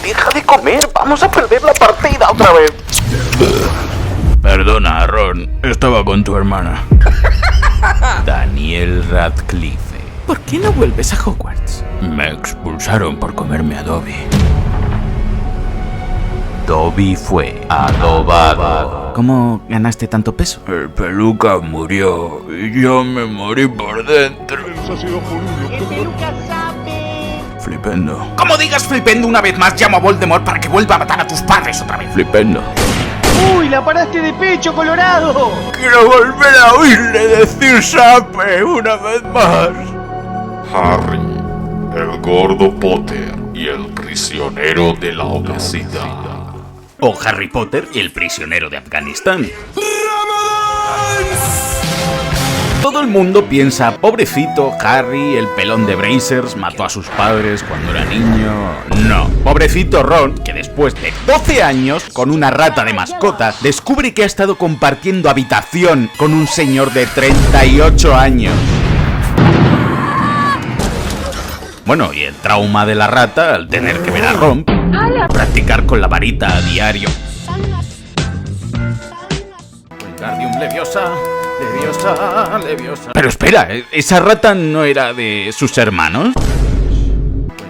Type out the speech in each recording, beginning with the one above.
deja de comer. Vamos a perder la partida otra vez. Perdona, Ron. Estaba con tu hermana. Daniel Radcliffe. ¿Por qué no vuelves a Hogwarts? Me expulsaron por comerme a Dobby. Dobby fue adobado. ¿Cómo ganaste tanto peso? El peluca murió y yo me morí por dentro. ¡El peluca sabe! Flipendo. Como digas flipendo una vez más, llamo a Voldemort para que vuelva a matar a tus padres otra vez. Flipendo. ¡Uy, la paraste de pecho, Colorado! Quiero volver a oírle decir sape una vez más. Harry, el gordo Potter y el prisionero de la obesidad. O Harry Potter y el prisionero de Afganistán. Todo el mundo piensa, pobrecito Harry, el pelón de Brazers, mató a sus padres cuando era niño. No, pobrecito Ron, que después de 12 años, con una rata de mascota, descubre que ha estado compartiendo habitación con un señor de 38 años. Bueno, y el trauma de la rata al tener que ver a Ron practicar con la varita a diario. Wingardium Leviosa, Leviosa, Leviosa. Pero espera, ¿esa rata no era de sus hermanos?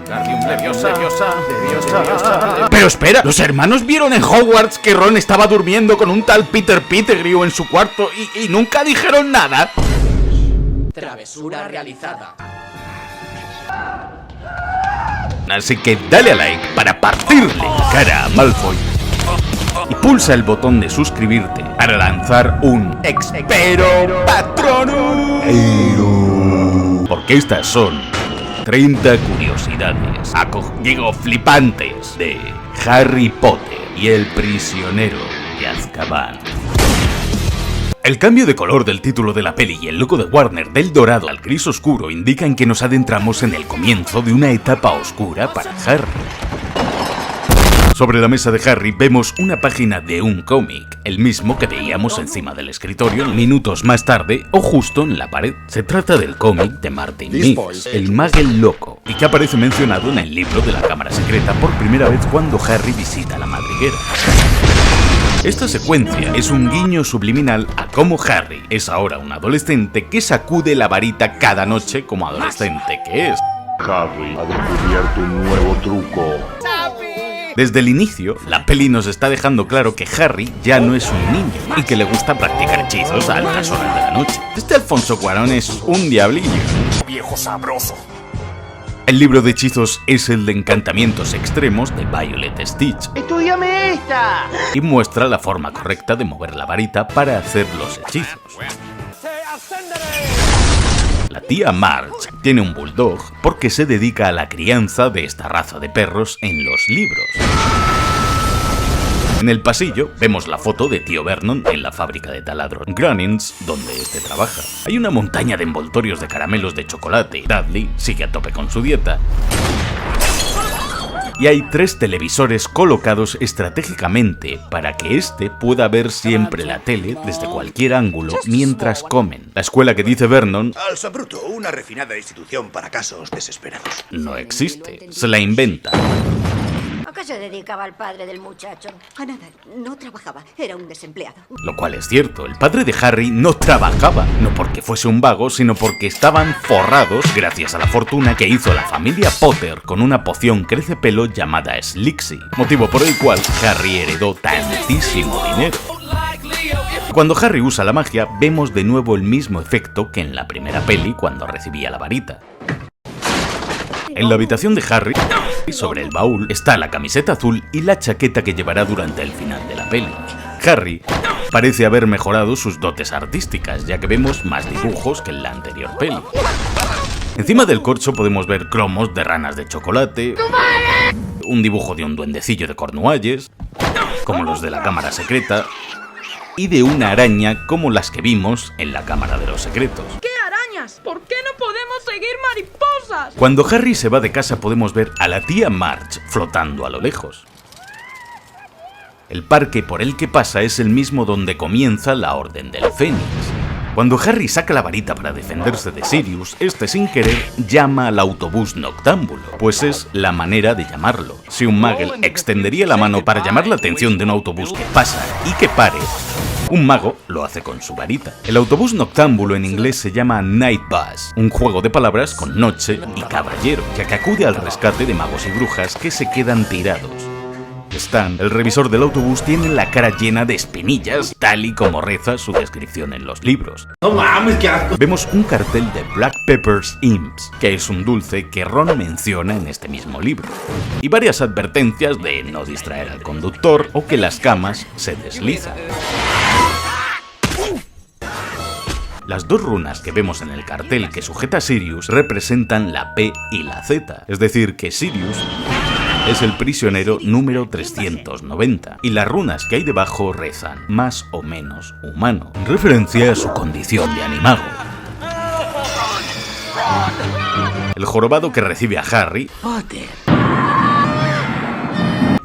Wingardium Leviosa, Leviosa, Leviosa. Pero espera, ¿los hermanos vieron en Hogwarts que Ron estaba durmiendo con un tal Peter Pettigrew en su cuarto y nunca dijeron nada? Travesura realizada. Así que dale a like para partirle la cara a Malfoy y pulsa el botón de suscribirte para lanzar un Expero Patronum. Porque estas son 30 curiosidades, flipantes de Harry Potter y el prisionero de Azkaban. El cambio de color del título de la peli y el logo de Warner del dorado al gris oscuro indican que nos adentramos en el comienzo de una etapa oscura para Harry. Sobre la mesa de Harry vemos una página de un cómic, el mismo que veíamos encima del escritorio minutos más tarde o justo en la pared. Se trata del cómic de Martin Mix, el Muggle loco, y que aparece mencionado en el libro de la Cámara Secreta por primera vez cuando Harry visita la madriguera. Esta secuencia es un guiño subliminal a cómo Harry es ahora un adolescente que sacude la varita cada noche como adolescente que es. Harry ha descubierto un nuevo truco. Desde el inicio, la peli nos está dejando claro que Harry ya no es un niño y que le gusta practicar hechizos a altas horas de la noche. Este Alfonso Cuarón es un diablillo. Viejo sabroso. El libro de hechizos es el de encantamientos extremos de Violet Stitch ¡Estúdiame esta! y muestra la forma correcta de mover la varita para hacer los hechizos. La tía Marge tiene un bulldog porque se dedica a la crianza de esta raza de perros en los libros. En el pasillo vemos la foto de tío Vernon en la fábrica de taladros Grunnings, donde este trabaja. Hay una montaña de envoltorios de caramelos de chocolate. Dudley sigue a tope con su dieta. Y hay 3 televisores colocados estratégicamente para que este pueda ver siempre la tele desde cualquier ángulo mientras comen. La escuela que dice Vernon, Alsa Bruto, una refinada institución para casos desesperados. no existe, se la inventa. ¿A qué se dedicaba el padre del muchacho? A nada, no trabajaba, era un desempleado. Lo cual es cierto, el padre de Harry no trabajaba, no porque fuese un vago, sino porque estaban forrados gracias a la fortuna que hizo la familia Potter con una poción crecepelo llamada Slixie, motivo por el cual Harry heredó tantísimo dinero. Cuando Harry usa la magia, vemos de nuevo el mismo efecto que en la primera peli cuando recibía la varita. En la habitación de Harry, sobre el baúl, está la camiseta azul y la chaqueta que llevará durante el final de la peli. Harry parece haber mejorado sus dotes artísticas, ya que vemos más dibujos que en la anterior peli. Encima del corcho podemos ver cromos de ranas de chocolate, un dibujo de un duendecillo de Cornualles, como los de la Cámara Secreta, y de una araña como las que vimos en la Cámara de los Secretos. ¿Qué arañas? ¿Por qué no podemos seguir mariposas? Cuando Harry se va de casa podemos ver a la tía Marge flotando a lo lejos. El parque por el que pasa es el mismo donde comienza la Orden del Fénix. Cuando Harry saca la varita para defenderse de Sirius, este sin querer llama al autobús noctámbulo, pues es la manera de llamarlo. Si un Muggle extendería la mano para llamar la atención de un autobús que pasa y que pare, un mago lo hace con su varita. El autobús noctámbulo en inglés se llama Night Bus, un juego de palabras con noche y caballero, ya que acude al rescate de magos y brujas que se quedan tirados. Stan, el revisor del autobús, tiene la cara llena de espinillas, tal y como reza su descripción en los libros. ¡No mames, qué asco! Vemos un cartel de Black Pepper's Imps, que es un dulce que Ron menciona en este mismo libro, y varias advertencias de no distraer al conductor o que las camas se deslizan. Las dos runas que vemos en el cartel que sujeta a Sirius representan la P y la Z, es decir, que Sirius es el prisionero número 390, y las runas que hay debajo rezan más o menos humano, en referencia a su condición de animago. El jorobado que recibe a Harry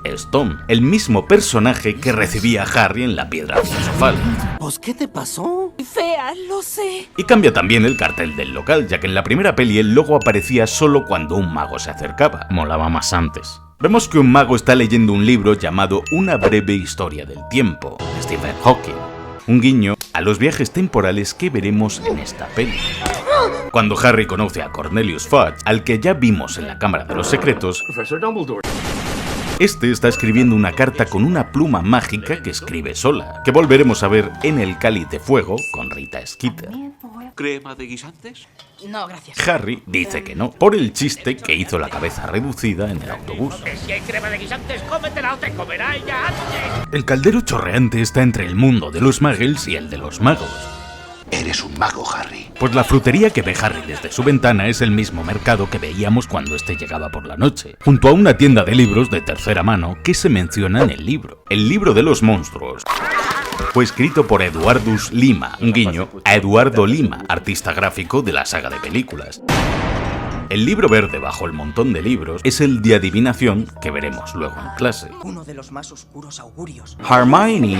es Tom, el mismo personaje que recibía a Harry en la piedra filosofal. ¿Pues qué te pasó? Fea, lo sé. Y cambia también el cartel del local, ya que en la primera peli el logo aparecía solo cuando un mago se acercaba. Molaba más antes. Vemos que un mago está leyendo un libro llamado Una breve historia del tiempo, de Stephen Hawking. Un guiño a los viajes temporales que veremos en esta peli. Cuando Harry conoce a Cornelius Fudge, al que ya vimos en la Cámara de los Secretos, este está escribiendo una carta con una pluma mágica que escribe sola, que volveremos a ver en El Cáliz de Fuego con Rita Skeeter. ¿Crema de guisantes? No, gracias. Harry dice que no, por el chiste que hizo la cabeza reducida en el autobús. Si hay crema de guisantes, cómetela o te comerá ella antes. El caldero chorreante está entre el mundo de los muggles y el de los magos. Eres un mago, Harry. Pues la frutería que ve Harry desde su ventana es el mismo mercado que veíamos cuando este llegaba por la noche, junto a una tienda de libros de tercera mano que se menciona en el libro. El libro de los monstruos fue escrito por Eduardus Lima, un guiño a Eduardo Lima, artista gráfico de la saga de películas. El libro verde bajo el montón de libros es el de adivinación que veremos luego en clase. Uno de los más oscuros augurios. Hermione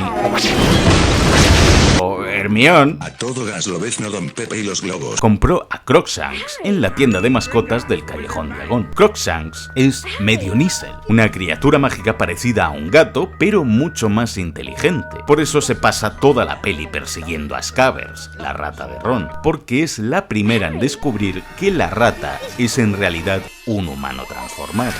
o Hermione A todo gas lobezno Don Pepe y los globos. compró a Crookshanks en la tienda de mascotas del Callejón Dragón. Crookshanks es medio Nizzle, una criatura mágica parecida a un gato, pero mucho más inteligente. Por eso se pasa toda la peli persiguiendo a Scabbers, la rata de Ron, porque es la primera en descubrir que la rata es en realidad un humano transformado.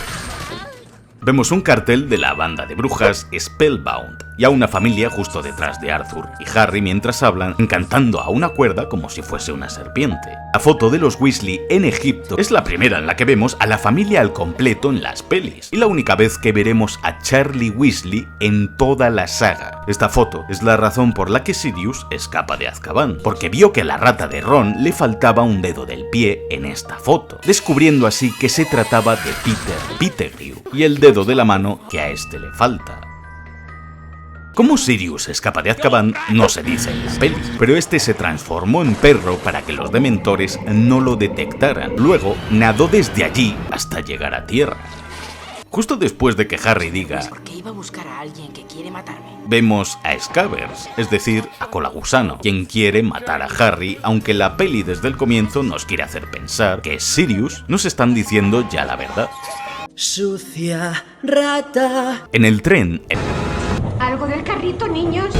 Vemos un cartel de la banda de brujas Spellbound y a una familia justo detrás de Arthur y Harry mientras hablan, encantando a una cuerda como si fuese una serpiente. La foto de los Weasley en Egipto es la primera en la que vemos a la familia al completo en las pelis, y la única vez que veremos a Charlie Weasley en toda la saga. Esta foto es la razón por la que Sirius escapa de Azkaban, porque vio que a la rata de Ron le faltaba un dedo del pie en esta foto, descubriendo así que se trataba de Peter Pettigrew y el dedo de la mano que a este le falta. Cómo Sirius escapa de Azkaban no se dice en la peli, pero este se transformó en perro para que los dementores no lo detectaran. Luego nadó desde allí hasta llegar a tierra. Justo después de que Harry diga Porque iba a buscar a alguien que quiere matarme. vemos a Scabbers, es decir, a Colagusano, quien quiere matar a Harry, aunque la peli desde el comienzo nos quiere hacer pensar que Sirius nos están diciendo ya la verdad. Sucia rata. En el tren, ¿Algo del carrito, niños?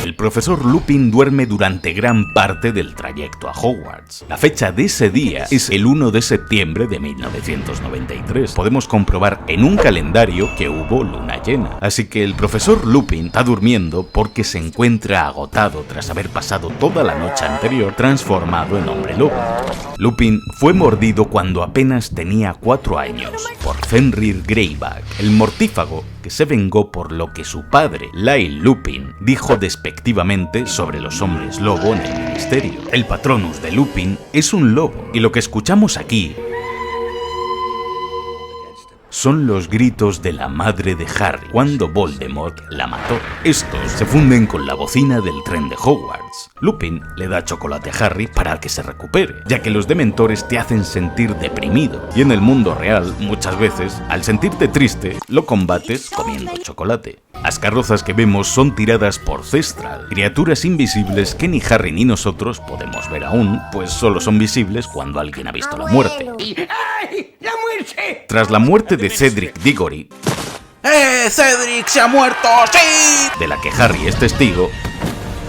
el profesor Lupin duerme durante gran parte del trayecto a Hogwarts. La fecha de ese día es el 1 de septiembre de 1993. Podemos comprobar en un calendario que hubo luna llena. Así que el profesor Lupin está durmiendo porque se encuentra agotado tras haber pasado toda la noche anterior transformado en hombre lobo. Lupin fue mordido cuando apenas tenía 4 años por Fenrir Greyback, el mortífago que se vengó por lo que su padre, Lyle Lupin, dijo despectivamente sobre los hombres lobo en el ministerio. El patronus de Lupin es un lobo, y lo que escuchamos aquí son los gritos de la madre de Harry cuando Voldemort la mató. Estos se funden con la bocina del tren de Hogwarts. Lupin le da chocolate a Harry para que se recupere, ya que los dementores te hacen sentir deprimido, y en el mundo real, muchas veces, al sentirte triste, lo combates comiendo chocolate. Las carrozas que vemos son tiradas por Cestral, criaturas invisibles que ni Harry ni nosotros podemos ver aún, pues solo son visibles cuando alguien ha visto la muerte. ¡Ay! ¡La muerte! Tras la muerte de Cedric Diggory, ¡Cedric se ha muerto! ¡Sí! de la que Harry es testigo,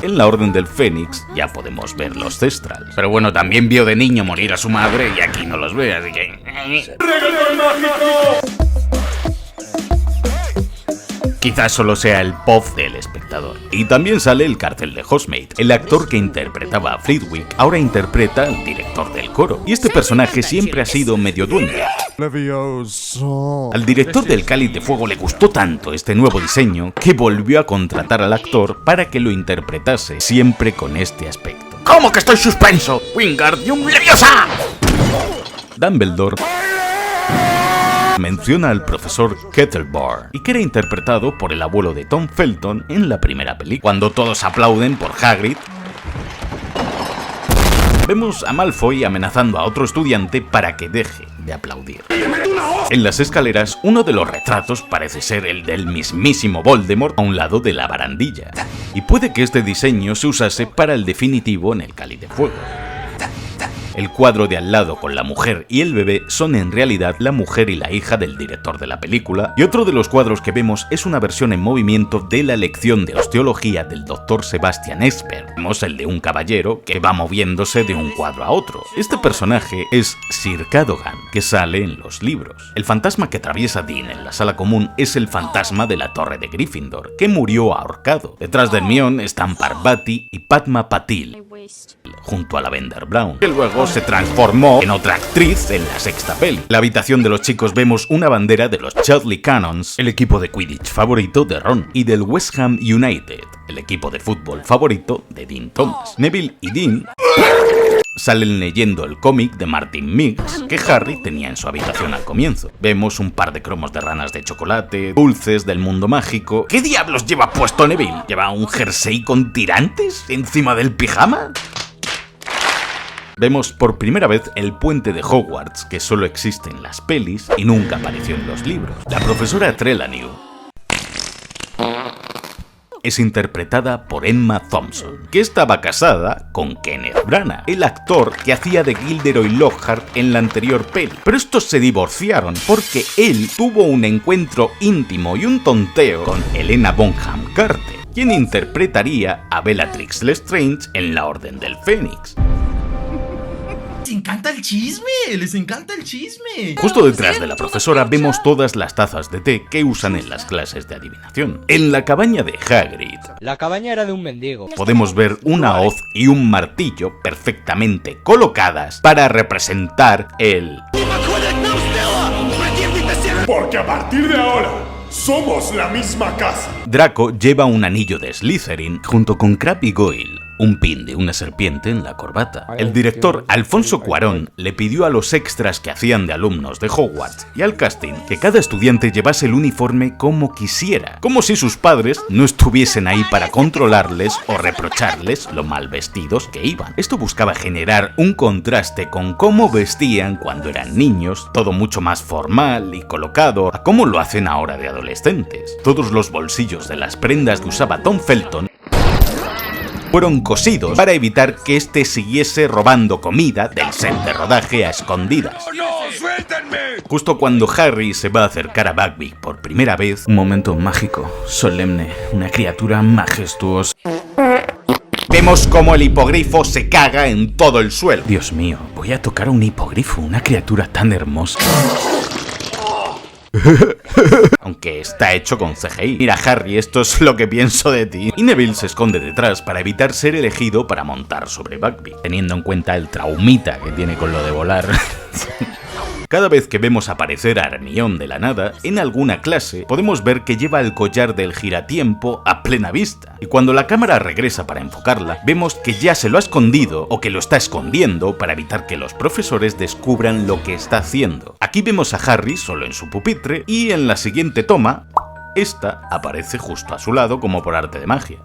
en la Orden del Fénix ya podemos ver los Cestral. Pero bueno, también vio de niño morir a su madre y aquí no los ve, así que... Quizás solo sea el POV del espectador. Y también sale el cartel de Hogsmeade. El actor que interpretaba a Flitwick ahora interpreta al director del coro. Y este personaje siempre ha sido medio duende. Al director del Cáliz de Fuego le gustó tanto este nuevo diseño que volvió a contratar al actor para que lo interpretase, siempre con este aspecto. ¿Cómo que estoy suspenso? ¡Wingardium Leviosa! Dumbledore menciona al profesor Kettlebar y que era interpretado por el abuelo de Tom Felton en la primera película. Cuando todos aplauden por Hagrid, vemos a Malfoy amenazando a otro estudiante para que deje de aplaudir. En las escaleras, uno de los retratos parece ser el del mismísimo Voldemort a un lado de la barandilla, y puede que este diseño se usase para el definitivo en el Cáliz de Fuego. El cuadro de al lado con la mujer y el bebé son en realidad la mujer y la hija del director de la película, y otro de los cuadros que vemos es una versión en movimiento de la lección de osteología del Dr. Sebastian Esper. Vemos el de un caballero que va moviéndose de un cuadro a otro. Este personaje es Sir Cadogan, que sale en los libros. El fantasma que atraviesa Dean en la sala común es el fantasma de la Torre de Gryffindor, que murió ahorcado. Detrás de Hermione están Parvati y Padma Patil, junto a Lavender Brown, que luego se transformó en otra actriz en la sexta peli. En la habitación de los chicos vemos una bandera de los Chudley Cannons, el equipo de Quidditch favorito de Ron, y del West Ham United, el equipo de fútbol favorito de Dean Thomas. Neville y Dean salen leyendo el cómic de Martin Miggs que Harry tenía en su habitación al comienzo. Vemos un par de cromos de ranas de chocolate, dulces del mundo mágico. ¿qué diablos lleva puesto Neville? ¿Lleva un jersey con tirantes encima del pijama? Vemos por primera vez el puente de Hogwarts, que solo existe en las pelis y nunca apareció en los libros. La profesora Trelawney es interpretada por Emma Thompson, que estaba casada con Kenneth Branagh, el actor que hacía de Gilderoy Lockhart en la anterior peli. Pero estos se divorciaron porque él tuvo un encuentro íntimo y un tonteo con Helena Bonham Carter, quien interpretaría a Bellatrix Lestrange en la Orden del Fénix. Les encanta el chisme, les encanta el chisme. Justo detrás de la profesora vemos todas las tazas de té que usan en las clases de adivinación. En la cabaña de Hagrid, La cabaña era de un mendigo. podemos ver una hoz y un martillo perfectamente colocadas para representar el... Porque a partir de ahora somos la misma casa. Draco lleva un anillo de Slytherin junto con Crabbe y Goyle, un pin de una serpiente en la corbata. El director Alfonso Cuarón le pidió a los extras que hacían de alumnos de Hogwarts y al casting que cada estudiante llevase el uniforme como quisiera, como si sus padres no estuviesen ahí para controlarles o reprocharles lo mal vestidos que iban. Esto buscaba generar un contraste con cómo vestían cuando eran niños, todo mucho más formal y colocado a cómo lo hacen ahora de adolescentes. Todos los bolsillos de las prendas que usaba Tom Felton fueron cosidos para evitar que este siguiese robando comida del set de rodaje a escondidas. ¡No, suéltenme! Justo cuando Harry se va a acercar a Buckbeak por primera vez, un momento mágico, solemne, una criatura majestuosa. Vemos cómo el hipogrifo se caga en todo el suelo. Dios mío, voy a tocar a un hipogrifo, una criatura tan hermosa. Aunque está hecho con CGI. Mira, Harry, esto es lo que pienso de ti. Y Neville se esconde detrás para evitar ser elegido para montar sobre Buckbeak, teniendo en cuenta el traumita que tiene con lo de volar. Cada vez que vemos aparecer a Hermione de la nada, en alguna clase, podemos ver que lleva el collar del giratiempo a plena vista. Y cuando la cámara regresa para enfocarla, vemos que ya se lo ha escondido o que lo está escondiendo para evitar que los profesores descubran lo que está haciendo. Aquí vemos a Harry solo en su pupitre y en la siguiente toma, esta aparece justo a su lado como por arte de magia.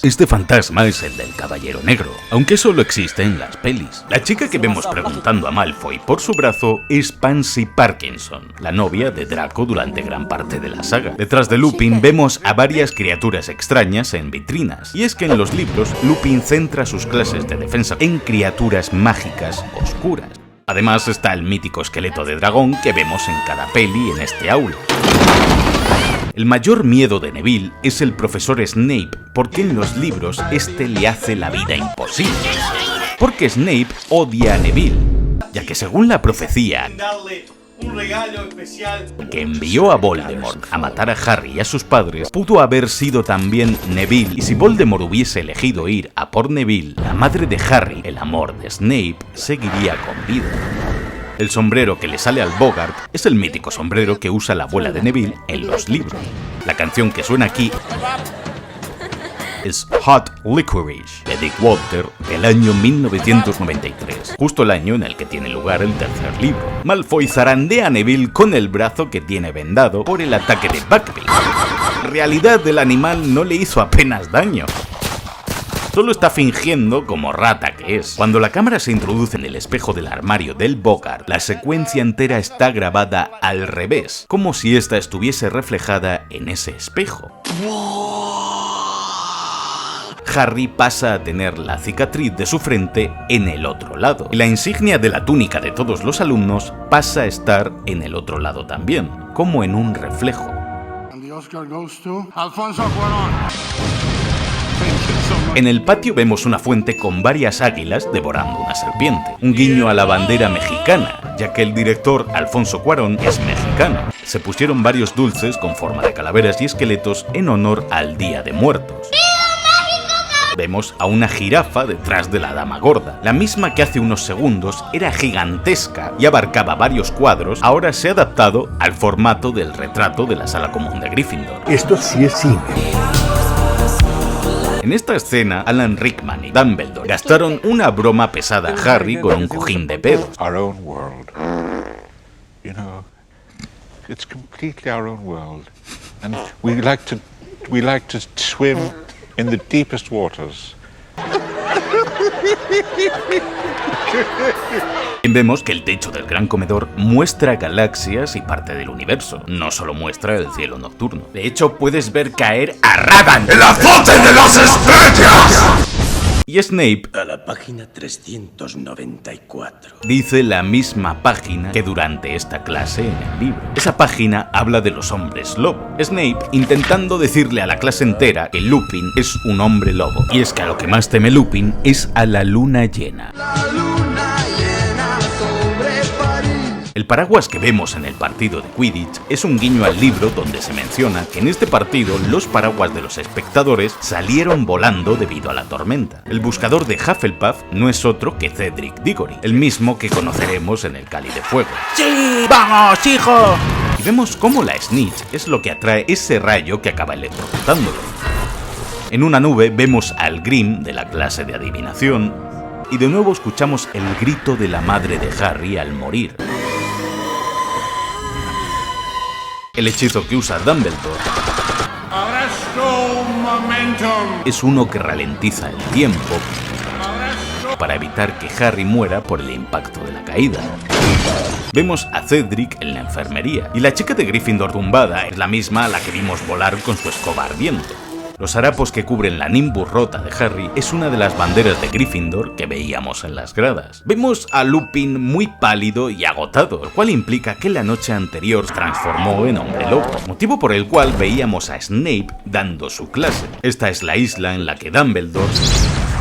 Este fantasma es el del Caballero Negro, aunque solo existe en las pelis. La chica que vemos preguntando a Malfoy por su brazo es Pansy Parkinson, la novia de Draco durante gran parte de la saga. Detrás de Lupin vemos a varias criaturas extrañas en vitrinas, y es que en los libros Lupin centra sus clases de defensa en criaturas mágicas oscuras. Además está el mítico esqueleto de dragón que vemos en cada peli en este aula. El mayor miedo de Neville es el profesor Snape, porque en los libros este le hace la vida imposible. Porque Snape odia a Neville, ya que según la profecía que envió a Voldemort a matar a Harry y a sus padres, pudo haber sido también Neville, y si Voldemort hubiese elegido ir a por Neville, la madre de Harry, el amor de Snape, seguiría con vida. El sombrero que le sale al Bogart es el mítico sombrero que usa la abuela de Neville en los libros. La canción que suena aquí es Hot Licorice, de Dick Walter, del año 1993, justo el año en el que tiene lugar el tercer libro. Malfoy zarandea a Neville con el brazo que tiene vendado por el ataque de Buckbeak. En realidad el animal no le hizo apenas daño. Solo está fingiendo como rata que es. Cuando la cámara se introduce en el espejo del armario del Bogart, la secuencia entera está grabada al revés, como si esta estuviese reflejada en ese espejo. Harry pasa a tener la cicatriz de su frente en el otro lado, y la insignia de la túnica de todos los alumnos pasa a estar en el otro lado también, como en un reflejo. En el patio vemos una fuente con varias águilas devorando una serpiente, un guiño a la bandera mexicana, ya que el director Alfonso Cuarón es mexicano. Se pusieron varios dulces con forma de calaveras y esqueletos en honor al Día de Muertos. Vemos a una jirafa detrás de la Dama Gorda, la misma que hace unos segundos era gigantesca y abarcaba varios cuadros, ahora se ha adaptado al formato del retrato de la sala común de Gryffindor. Esto sí es cine. En esta escena, Alan Rickman y Dumbledore gastaron una broma pesada a Harry con un cojín de pedos. Our own world. You know, it's completely our own world. And we like to swim in the deepest waters. Vemos que el techo del gran comedor muestra galaxias y parte del universo, no solo muestra el cielo nocturno. De hecho, puedes ver caer a Radan, ¡El azote de las estrellas! Y Snape A la página 394. dice la misma página que durante esta clase en el libro. Esa página habla de los hombres lobo. Snape intentando decirle a la clase entera que Lupin es un hombre lobo. Y es que a lo que más teme Lupin es a la luna llena. El paraguas que vemos en el partido de Quidditch es un guiño al libro donde se menciona que en este partido los paraguas de los espectadores salieron volando debido a la tormenta. El buscador de Hufflepuff no es otro que Cedric Diggory, el mismo que conoceremos en el Cáliz de Fuego. ¡Sí! ¡Vamos, hijo! Y vemos cómo la Snitch es lo que atrae ese rayo que acaba electrocutándolo. En una nube vemos al Grim de la clase de adivinación y de nuevo escuchamos el grito de la madre de Harry al morir. El hechizo que usa Dumbledore es uno que ralentiza el tiempo para evitar que Harry muera por el impacto de la caída. Vemos a Cedric en la enfermería, y la chica de Gryffindor tumbada es la misma a la que vimos volar con su escoba ardiente. Los harapos que cubren la Nimbus rota de Harry es una de las banderas de Gryffindor que veíamos en las gradas. Vemos a Lupin muy pálido y agotado, lo cual implica que la noche anterior se transformó en hombre lobo, motivo por el cual veíamos a Snape dando su clase. Esta es la isla en la que Dumbledore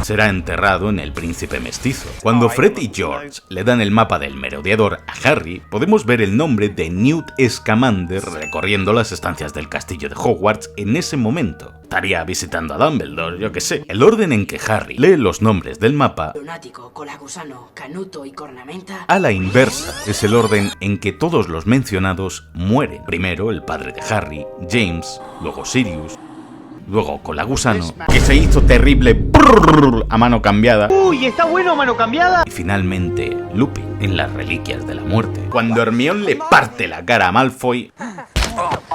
se será enterrado en el Príncipe Mestizo. Cuando Fred y George le dan el mapa del merodeador a Harry, podemos ver el nombre de Newt Scamander recorriendo las estancias del castillo de Hogwarts en ese momento. Estaría visitando a Dumbledore, yo que sé. El orden en que Harry lee los nombres del mapa, Lunático, Colagusano, Canuto y Cornamenta, a la inversa, es el orden en que todos los mencionados mueren. Primero el padre de Harry, James, luego Sirius, luego Colagusano, que se hizo terrible a mano cambiada. ¡Uy, está bueno mano cambiada! Y finalmente Lupin, en las Reliquias de la Muerte. Cuando Hermione le parte la cara a Malfoy.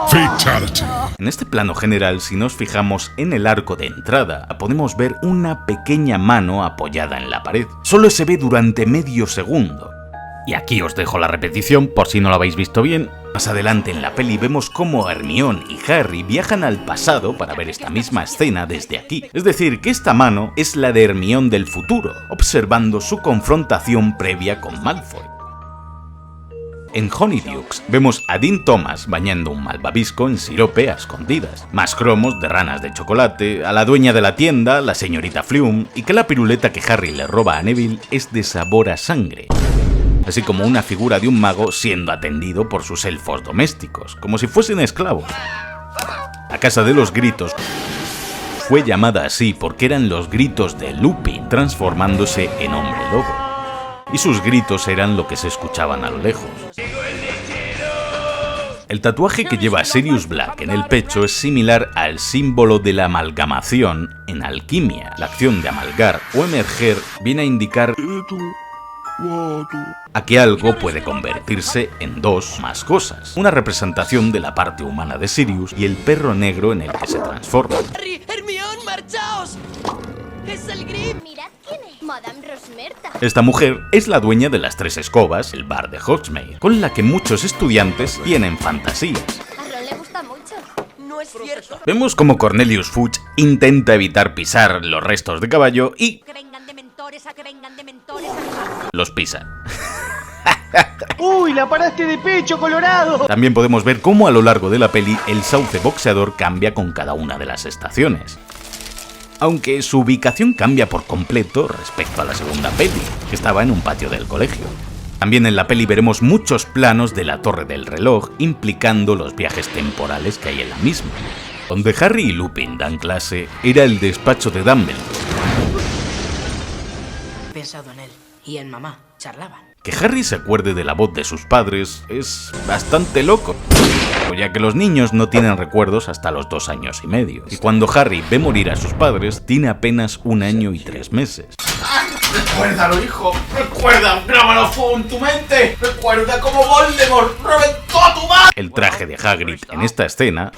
Fatality. En este plano general, si nos fijamos en el arco de entrada, podemos ver una pequeña mano apoyada en la pared. Solo se ve durante medio segundo. Y aquí os dejo la repetición por si no lo habéis visto bien. Más adelante en la peli vemos cómo Hermione y Harry viajan al pasado para ver esta misma escena desde aquí. Es decir, que esta mano es la de Hermione del futuro, observando su confrontación previa con Malfoy. En Honeydukes vemos a Dean Thomas bañando un malvavisco en sirope a escondidas, más cromos de ranas de chocolate, a la dueña de la tienda, la señorita Flume, y que la piruleta que Harry le roba a Neville es de sabor a sangre, así como una figura de un mago siendo atendido por sus elfos domésticos, como si fuesen esclavos. La Casa de los Gritos fue llamada así porque eran los gritos de Lupin transformándose en hombre lobo, y sus gritos eran lo que se escuchaban a lo lejos. El tatuaje que lleva Sirius Black en el pecho es similar al símbolo de la amalgamación en alquimia. La acción de amalgar o emerger viene a indicar a que algo puede convertirse en dos o más cosas. Una representación de la parte humana de Sirius y el perro negro en el que se transforma. ¡Hermione, marchaos! ¡Es el Grim! Mirad quién es. Madame Rosmerta. Esta mujer es la dueña de las 3 escobas, el bar de Hogsmeade, con la que muchos estudiantes tienen fantasías. A Ron le gusta mucho. No es cierto. Vemos como Cornelius Fudge intenta evitar pisar los restos de caballo y Que vengan dementores, a que vengan dementores. los pisa. ¡Uy, la paraste de pecho, Colorado! También podemos ver cómo a lo largo de la peli el sauce boxeador cambia con cada una de las estaciones, aunque su ubicación cambia por completo respecto a la segunda peli, que estaba en un patio del colegio. También en la peli veremos muchos planos de la Torre del Reloj, implicando los viajes temporales que hay en la misma. Donde Harry y Lupin dan clase era el despacho de Dumbledore. He pensado en él y en mamá. Charlaban. Que Harry se acuerde de la voz de sus padres es bastante loco, ya que los niños no tienen recuerdos hasta los 2 años y medio. Y cuando Harry ve morir a sus padres, tiene apenas 1 año y 3 meses. Recuérdalo, hijo. Recuerda, grábalo fuego en tu mente. Recuerda cómo Voldemort reventó a tu madre. El traje de Hagrid en esta escena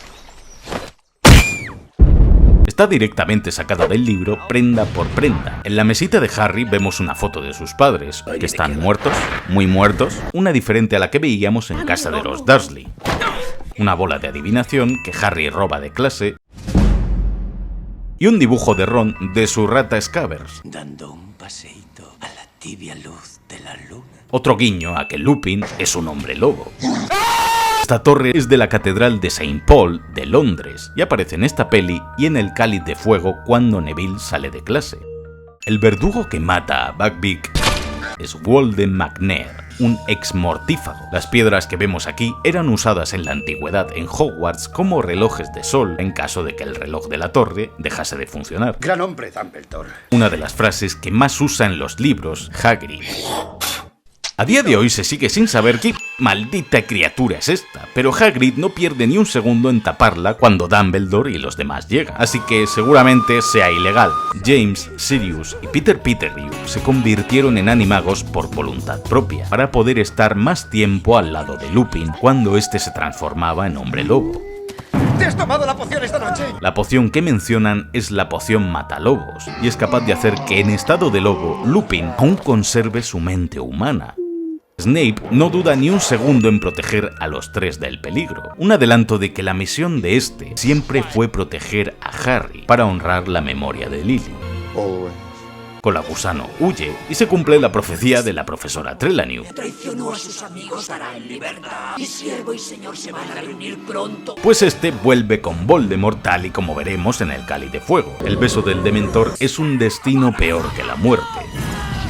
está directamente sacado del libro prenda por prenda. En la mesita de Harry vemos una foto de sus padres, que están muertos, muy muertos, una diferente a la que veíamos en casa de los Dursley. Una bola de adivinación que Harry roba de clase y un dibujo de Ron de su rata Scabbers. Dando un paseíto a la tibia luz de la luna. Otro guiño a que Lupin es un hombre lobo. Esta torre es de la Catedral de St. Paul de Londres y aparece en esta peli y en el Cáliz de Fuego cuando Neville sale de clase. El verdugo que mata a Buckbeak es Walden McNair, un ex mortífago. Las piedras que vemos aquí eran usadas en la antigüedad en Hogwarts como relojes de sol en caso de que el reloj de la torre dejase de funcionar. Gran hombre, Dumbledore. Una de las frases que más usa en los libros Hagrid. A día de hoy se sigue sin saber qué maldita criatura es esta, pero Hagrid no pierde ni un segundo en taparla cuando Dumbledore y los demás llegan, así que seguramente sea ilegal. James, Sirius y Peter Pettigrew se convirtieron en animagos por voluntad propia, para poder estar más tiempo al lado de Lupin cuando este se transformaba en hombre lobo. ¿Te has tomado la poción esta noche? La poción que mencionan es la poción Matalobos, y es capaz de hacer que en estado de lobo, Lupin aún conserve su mente humana. Snape no duda ni un segundo en proteger a los 3 del peligro, un adelanto de que la misión de este siempre fue proteger a Harry para honrar la memoria de Lily. Colagusano huye y se cumple la profecía de la profesora Trelawney. Traicionó a sus amigos, dará en libertad. Mi siervo y señor se van a reunir pronto. Pues este vuelve con Voldemort tal y como veremos en el Cáliz de Fuego. El beso del Dementor es un destino peor que la muerte,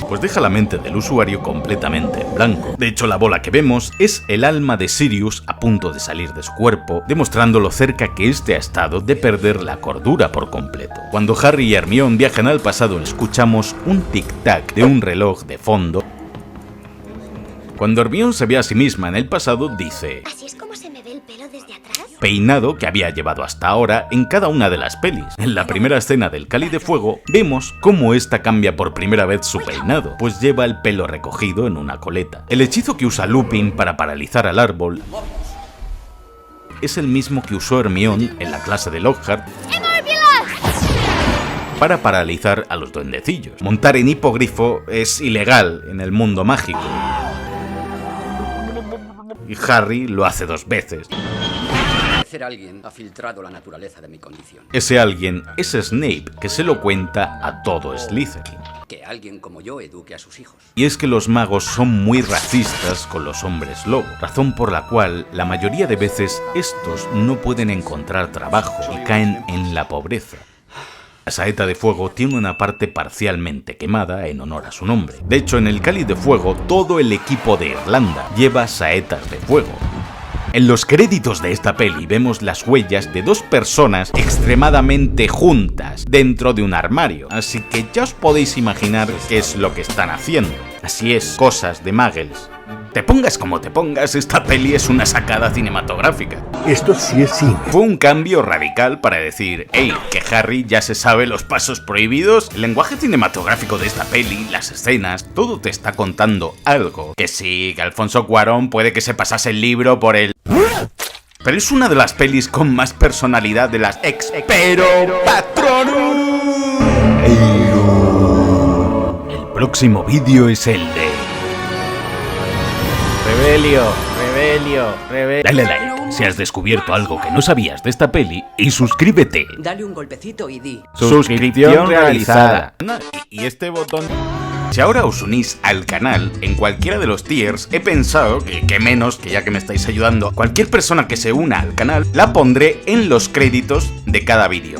pues deja la mente del usuario completamente en blanco. De hecho, la bola que vemos es el alma de Sirius a punto de salir de su cuerpo, demostrando lo cerca que este ha estado de perder la cordura por completo. Cuando Harry y Hermione viajan al pasado, escuchamos un tic-tac de un reloj de fondo. Cuando Hermione se ve a sí misma en el pasado, dice: ¿Así es como se me ve el pelo desde atrás? Peinado que había llevado hasta ahora en cada una de las pelis. En la primera escena del Cáliz de Fuego vemos cómo esta cambia por primera vez su peinado, pues lleva el pelo recogido en una coleta. El hechizo que usa Lupin para paralizar al árbol es el mismo que usó Hermione en la clase de Lockhart para paralizar a los duendecillos. Montar en hipogrifo es ilegal en el mundo mágico, y Harry lo hace 2 veces. Alguien ha filtrado la naturaleza de mi condición. Ese alguien es Snape, que se lo cuenta a todo Slytherin. Que alguien como yo eduque a sus hijos. Y es que los magos son muy racistas con los hombres lobo, razón por la cual la mayoría de veces estos no pueden encontrar trabajo y caen en la pobreza. La saeta de fuego tiene una parte parcialmente quemada en honor a su nombre. De hecho, en el Cáliz de Fuego todo el equipo de Irlanda lleva saetas de fuego. En los créditos de esta peli vemos las huellas de 2 personas extremadamente juntas dentro de un armario, así que ya os podéis imaginar qué es lo que están haciendo. Así es, cosas de Muggles. Te pongas como te pongas, esta peli es una sacada cinematográfica. Esto sí es cine. Fue un cambio radical para decir: hey, que Harry ya se sabe los pasos prohibidos. El lenguaje cinematográfico de esta peli, las escenas, todo te está contando algo. Que sí, que Alfonso Cuarón puede que se pasase el libro por el... Pero es una de las pelis con más personalidad de las Expero Patronum. El próximo vídeo es el de... Rebelio. Dale like si has descubierto algo que no sabías de esta peli y suscríbete. Dale un golpecito y di: suscripción realizada. Y este botón... Si ahora os unís al canal en cualquiera de los tiers, he pensado que menos, que ya que me estáis ayudando, cualquier persona que se una al canal la pondré en los créditos de cada vídeo.